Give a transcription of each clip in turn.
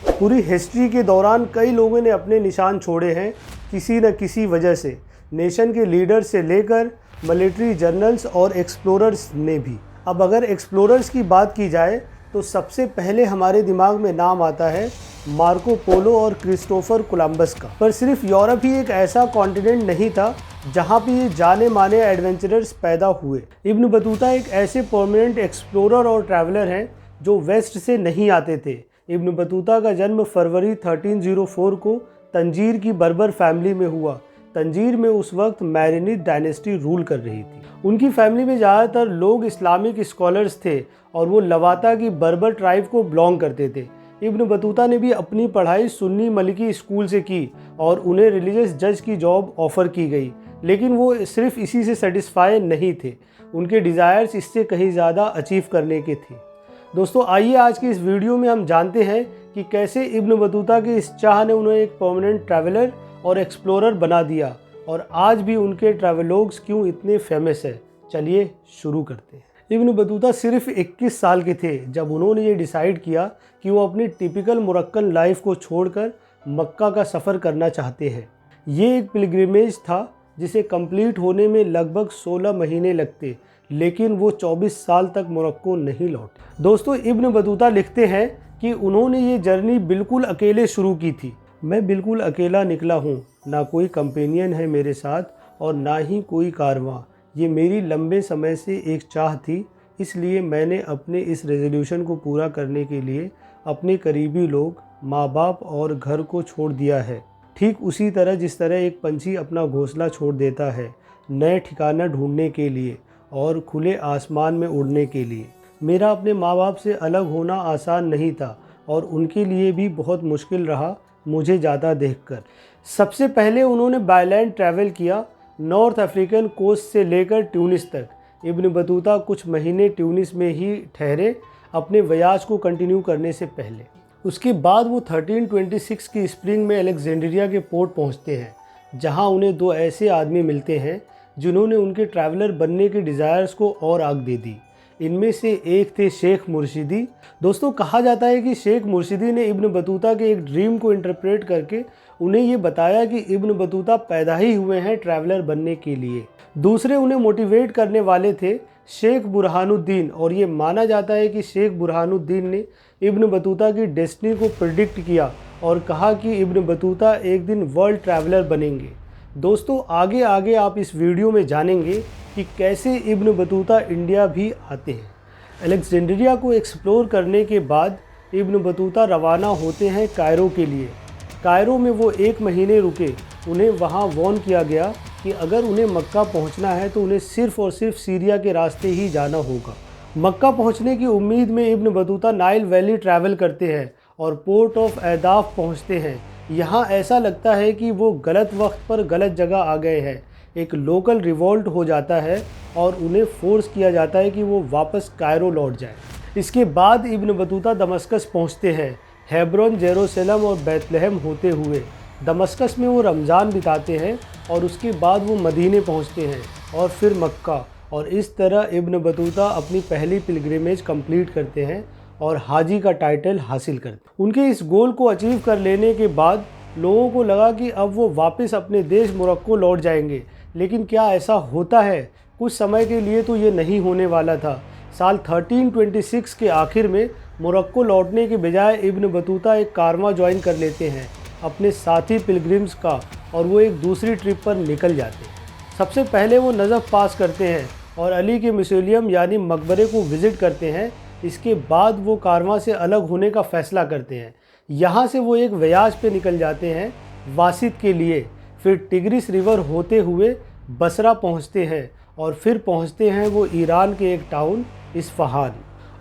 पूरी हिस्ट्री के दौरान कई लोगों ने अपने निशान छोड़े हैं किसी न किसी वजह से। नेशन के लीडर्स से लेकर मिलिट्री जर्नल्स और एक्सप्लोरर्स ने भी। अब अगर एक्सप्लोरर्स की बात की जाए तो सबसे पहले हमारे दिमाग में नाम आता है मार्को पोलो और क्रिस्टोफर कोलंबस का। पर सिर्फ यूरोप ही एक ऐसा कॉन्टिनेंट नहीं था जहाँ पे ये जाने माने एडवेंचरर्स पैदा हुए। इब्न बतूता एक ऐसे परमानेंट एक्सप्लोरर और ट्रैवलर हैं जो वेस्ट से नहीं आते थे। इब्न बतूता का जन्म फरवरी 1304 को तंजीर की बर्बर फैमिली में हुआ। तंजीर में उस वक्त मैरिनिड डायनेस्टी रूल कर रही थी। उनकी फैमिली में ज़्यादातर लोग इस्लामिक स्कॉलर्स थे और वो लवाता की बर्बर ट्राइब को बिलोंग करते थे। इब्न बतूता ने भी अपनी पढ़ाई सुन्नी मलिकी स्कूल से की और उन्हें रिलीजियस जज की जॉब ऑफ़र की गई, लेकिन वो सिर्फ इसी से सेटिस्फाई नहीं थे। उनके डिज़ायर्स इससे कहीं ज़्यादा अचीव करने के थे। दोस्तों, आइए आज की इस वीडियो में हम जानते हैं कि कैसे इब्न बतूता की इस चाह ने उन्हें एक परमानेंट ट्रैवलर और एक्सप्लोरर बना दिया और आज भी उनके ट्रैवलॉग्स क्यों इतने फेमस है। चलिए शुरू करते हैं। इब्न बतूता सिर्फ 21 साल के थे जब उन्होंने ये डिसाइड किया कि वो अपनी टिपिकल मोरक्कन लाइफ को छोड़कर मक्का का सफ़र करना चाहते हैं। ये एक पिलग्रिमेज था जिसे कंप्लीट होने में लगभग 16 महीने लगते, लेकिन वो 24 साल तक मोरक्को नहीं लौटे। दोस्तों, इब्न बतूता लिखते हैं कि उन्होंने ये जर्नी बिल्कुल अकेले शुरू की थी। मैं बिल्कुल अकेला निकला हूँ, ना कोई कंपेनियन है मेरे साथ और ना ही कोई कारवां। ये मेरी लंबे समय से एक चाह थी, इसलिए मैंने अपने इस रेजोल्यूशन को पूरा करने के लिए अपने करीबी लोग, माँ बाप और घर को छोड़ दिया है। ठीक उसी तरह जिस तरह एक पंछी अपना घोंसला छोड़ देता है नए ठिकाना ढूंढने के लिए और खुले आसमान में उड़ने के लिए। मेरा अपने माँ बाप से अलग होना आसान नहीं था और उनके लिए भी बहुत मुश्किल रहा मुझे ज़्यादा देखकर। सबसे पहले उन्होंने बायलैंड ट्रैवल किया, नॉर्थ अफ्रीकन कोस्ट से लेकर ट्यूनिस तक। इब्न बतूता कुछ महीने ट्यूनिस में ही ठहरे अपने वयाज को कंटिन्यू करने से पहले। उसके बाद वो 1326 की स्प्रिंग में अलेक्जेंड्रिया के पोर्ट पहुंचते हैं, जहां उन्हें दो ऐसे आदमी मिलते हैं जिन्होंने उनके ट्रैवलर बनने के डिज़ायर्स को और आग दे दी। इनमें से एक थे शेख मुर्शिदी। दोस्तों, कहा जाता है कि शेख मुर्शिदी ने इब्न बतूता के एक ड्रीम को इंटरप्रेट करके उन्हें ये बताया कि इब्न बतूता पैदा ही हुए हैं ट्रैवलर बनने के लिए। दूसरे उन्हें मोटिवेट करने वाले थे शेख बुरहानुद्दीन, और ये माना जाता है कि शेख बुरहानुद्दीन ने इब्न बतूता की डेस्टिनी को प्रिडिक्ट किया और कहा कि इब्न बतूता एक दिन वर्ल्ड ट्रैवलर बनेंगे। दोस्तों, आगे आगे आप इस वीडियो में जानेंगे कि कैसे इब्न बतूता इंडिया भी आते हैं। अलेक्जेंड्रिया को एक्सप्लोर करने के बाद इब्न बतूता रवाना होते हैं कायरो के लिए। कायरो में वो 1 महीने रुके। उन्हें वहाँ वार्न किया गया कि अगर उन्हें मक्का पहुँचना है तो उन्हें सिर्फ़ और सिर्फ सीरिया के रास्ते ही जाना होगा। मक्का पहुँचने की उम्मीद में Ibn Battuta Nile valley travel करते हैं और पोर्ट ऑफ एदाफ पहुँचते हैं। यहाँ ऐसा लगता है कि वो गलत वक्त पर गलत जगह आ गए हैं। एक लोकल रिवोल्ट हो जाता है और उन्हें फोर्स किया जाता है कि वो वापस कायरो लौट जाए। इसके बाद इब्न बतूता दमस्कस पहुँचते हैं, हेब्रोन, जेरूसलम और बैतलहम होते हुए। दमस्कस में वो रमज़ान बिताते हैं और उसके बाद वो मदीने पहुँचते हैं और फिर मक्का, और इस तरह इब्न बतूता अपनी पहली पिलग्रिमेज कंप्लीट करते हैं और हाजी का टाइटल हासिल करते हैं। उनके इस गोल को अचीव कर लेने के बाद लोगों को लगा कि अब वो वापस अपने देश मोरक्को लौट जाएंगे, लेकिन क्या ऐसा होता है? कुछ समय के लिए तो ये नहीं होने वाला था। साल 1326 के आखिर में मोरक्को लौटने के बजाय इब्न बतूता एक कारवां ज्वाइन कर लेते हैं अपने साथी पिलग्रिम्स का, और वो एक दूसरी ट्रिप पर निकल जाते हैं। सबसे पहले वो नजफ़ पास करते हैं और अली के म्यूज़ियम यानी मकबरे को विज़िट करते हैं। इसके बाद वो कारवां से अलग होने का फ़ैसला करते हैं। यहाँ से वो एक वयाज पे निकल जाते हैं वासित के लिए। फिर टिग्रिस रिवर होते हुए बसरा पहुँचते हैं और फिर पहुँचते हैं वो ईरान के एक टाउन इस्फहान,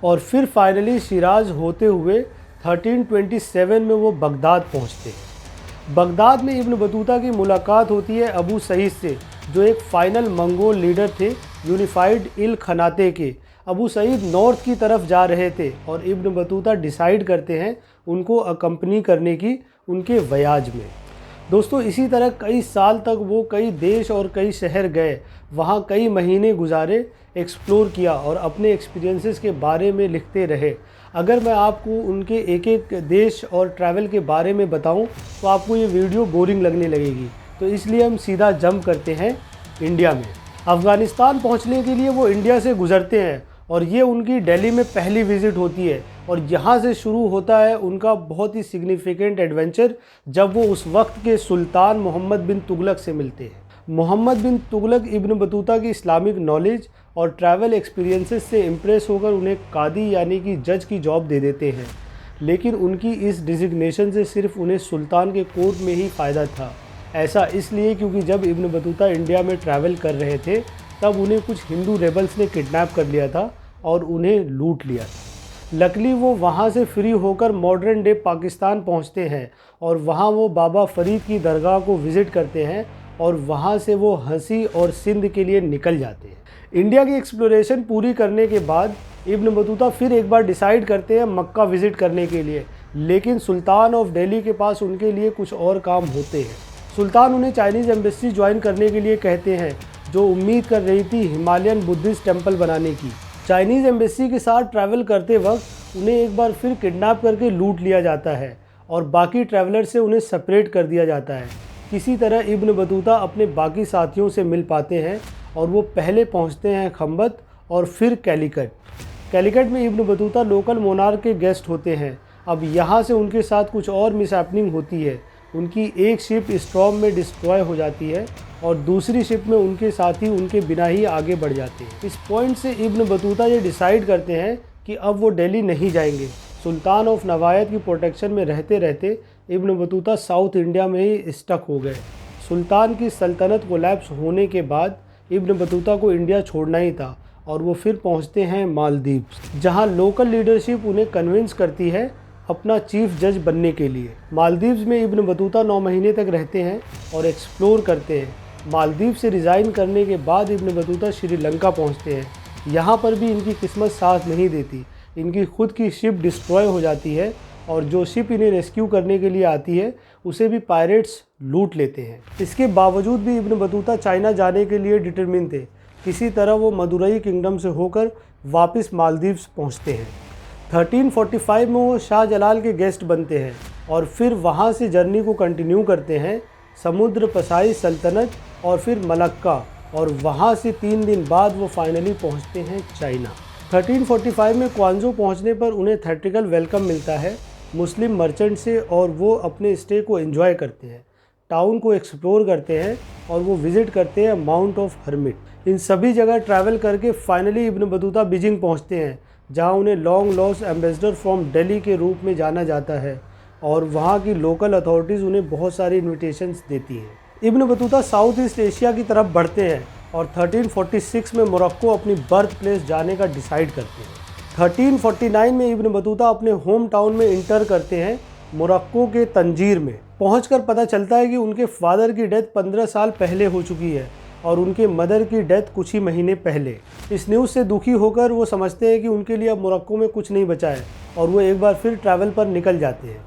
और फिर फाइनली शिराज होते हुए 1327 में वो बगदाद पहुँचते हैं। बगदाद में इब्न बतूता की मुलाकात होती है अबू सईद से, जो एक फाइनल मंगोल लीडर थे यूनिफाइड इल खनाते के। अबू सईद नॉर्थ की तरफ जा रहे थे और इब्न बतूता डिसाइड करते हैं उनको अकम्पनी करने की उनके वयाज में। दोस्तों, इसी तरह कई साल तक वो कई देश और कई शहर गए, वहाँ कई महीने गुजारे, एक्सप्लोर किया और अपने एक्सपीरियंसेस के बारे में लिखते रहे। अगर मैं आपको उनके एक एक देश और ट्रैवल के बारे में बताऊं तो आपको ये वीडियो बोरिंग लगने लगेगी, तो इसलिए हम सीधा जंप करते हैं इंडिया में। अफ़गानिस्तान पहुंचने के लिए वो इंडिया से गुज़रते हैं और ये उनकी दिल्ली में पहली विज़िट होती है और यहाँ से शुरू होता है उनका बहुत ही सिग्निफिकेंट एडवेंचर, जब वो उस वक्त के सुल्तान मोहम्मद बिन तुगलक से मिलते हैं। मोहम्मद बिन तुगलक इब्न बतूता की इस्लामिक नॉलेज और ट्रैवल एक्सपीरियंसेस से इम्प्रेस होकर उन्हें कादी यानी कि जज की जॉब दे देते हैं, लेकिन उनकी इस डिजिग्नेशन से सिर्फ उन्हें सुल्तान के कोर्ट में ही फ़ायदा था। ऐसा इसलिए क्योंकि जब इब्न बतूता इंडिया में ट्रैवल कर रहे थे तब उन्हें कुछ हिंदू रेबल्स ने किडनैप कर लिया था और उन्हें लूट लिया था। लकीली वो वहाँ से फ्री होकर मॉडर्न डे पाकिस्तान पहुँचते हैं और वहाँ वो बाबा फ़रीद की दरगाह को विज़िट करते हैं और वहाँ से वो हंसी और सिंध के लिए निकल जाते हैं। इंडिया की एक्सप्लोरेशन पूरी करने के बाद इब्न बतूता फिर एक बार डिसाइड करते हैं मक्का विज़िट करने के लिए, लेकिन सुल्तान ऑफ दिल्ली के पास उनके लिए कुछ और काम होते हैं। सुल्तान उन्हें चाइनीज़ एम्बेसी ज्वाइन करने के लिए कहते हैं, जो उम्मीद कर रही थी हिमालयन बुद्धिस्ट टेम्पल बनाने की। चाइनीज़ एम्बेसी के साथ ट्रैवल करते वक्त उन्हें एक बार फिर किडनैप करके लूट लिया जाता है और बाकी ट्रैवलर से उन्हें सेपरेट कर दिया जाता है। किसी तरह इब्न बतूता अपने बाकी साथियों से मिल पाते हैं और वो पहले पहुंचते हैं खंबत और फिर कैलीकट। कैलीकट में इब्न बतूता लोकल मोनार्क के गेस्ट होते हैं। अब यहाँ से उनके साथ कुछ और मिसहैपनिंग होती है। उनकी एक शिप स्टॉर्म में डिस्ट्रॉय हो जाती है और दूसरी शिप में उनके साथी उनके बिना ही आगे बढ़ जाते हैं। इस पॉइंट से इब्न बतूता ये डिसाइड करते हैं कि अब वो दिल्ली नहीं जाएंगे। सुल्तान ऑफ नवायत की प्रोटेक्शन में रहते रहते इब्न बतूता साउथ इंडिया में ही स्टक हो गए। सुल्तान की सल्तनत कोलैप्स होने के बाद इब्न बतूता को इंडिया छोड़ना ही था और वो फिर पहुंचते हैं मालदीव्स, जहां लोकल लीडरशिप उन्हें कन्विंस करती है अपना चीफ जज बनने के लिए। मालदीव्स में इब्न बतूता 9 महीने तक रहते हैं और एक्सप्लोर करते हैं। मालदीव से रिज़ाइन करने के बाद इब्न बतूता श्रीलंका पहुंचते हैं। यहाँ पर भी इनकी किस्मत साथ नहीं देती। इनकी खुद की शिप डिस्ट्रॉय हो जाती है और जो शिप इन्हें रेस्क्यू करने के लिए आती है उसे भी पायरेट्स लूट लेते हैं। इसके बावजूद भी इब्न बतूता चाइना जाने के लिए डिटरमिन थे। किसी तरह वो मदुरई किंगडम से होकर वापस मालदीव्स पहुंचते हैं। 1345 में वो शाहजलाल के गेस्ट बनते हैं और फिर वहाँ से जर्नी को कंटिन्यू करते हैं समुद्र पसाई सल्तनत और फिर मलक्का, और वहाँ से 3 दिन बाद वो फाइनली पहुँचते हैं चाइना। 1345 में क्वांजो पहुँचने पर उन्हें थेट्रिकल वेलकम मिलता है मुस्लिम मर्चेंट से और वो अपने स्टे को एंजॉय करते हैं, टाउन को एक्सप्लोर करते हैं और वो विज़िट करते हैं माउंट ऑफ हर्मिट। इन सभी जगह ट्रैवल करके फाइनली इब्न बतूता बीजिंग पहुँचते हैं, जहाँ उन्हें long lost ambassador from Delhi के रूप में जाना जाता है और वहाँ की लोकल अथॉरिटीज़ उन्हें बहुत सारी इन्विटेशंस देती हैं। Ibn Battuta south east Asia की तरफ बढ़ते हैं और 1346 में मोरक्को अपनी बर्थ प्लेस जाने का डिसाइड करते हैं। 1349 में इब्न बतूता अपने होम टाउन में इंटर करते हैं मोरक्को के तंजीर में। पहुंचकर पता चलता है कि उनके फादर की डेथ 15 साल पहले हो चुकी है और उनके मदर की डेथ कुछ ही महीने पहले। इस न्यूज़ से दुखी होकर वो समझते हैं कि उनके लिए अब मोरक्को में कुछ नहीं बचा है और वो एक बार फिर ट्रैवल पर निकल जाते हैं।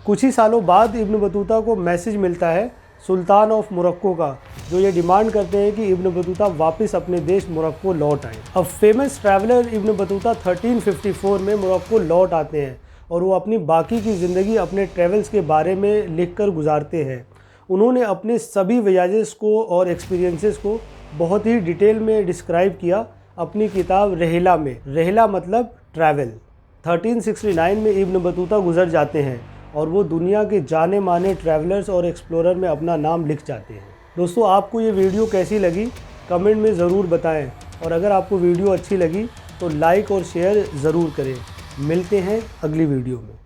कुछ ही सालों बाद इब्न बतूता को मैसेज मिलता है सुल्तान ऑफ मोरक्को का, जो ये डिमांड करते हैं कि इब्न बतूता वापस अपने देश मोरक्को लौट आए। अब फेमस ट्रैवलर इब्न बतूता 1354 में मोरक्को लौट आते हैं और वो अपनी बाकी की ज़िंदगी अपने ट्रैवल्स के बारे में लिखकर गुजारते हैं। उन्होंने अपने सभी वयाजेस को और एक्सपीरियंसेस को बहुत ही डिटेल में डिस्क्राइब किया अपनी किताब रहला में। रहला मतलब ट्रैवल। 1369 में इब्न बतूता गुजर जाते हैं और वो दुनिया के जाने माने ट्रैवलर्स और एक्सप्लोरर में अपना नाम लिख जाते हैं। दोस्तों, आपको ये वीडियो कैसी लगी कमेंट में ज़रूर बताएं और अगर आपको वीडियो अच्छी लगी तो लाइक और शेयर ज़रूर करें। मिलते हैं अगली वीडियो में।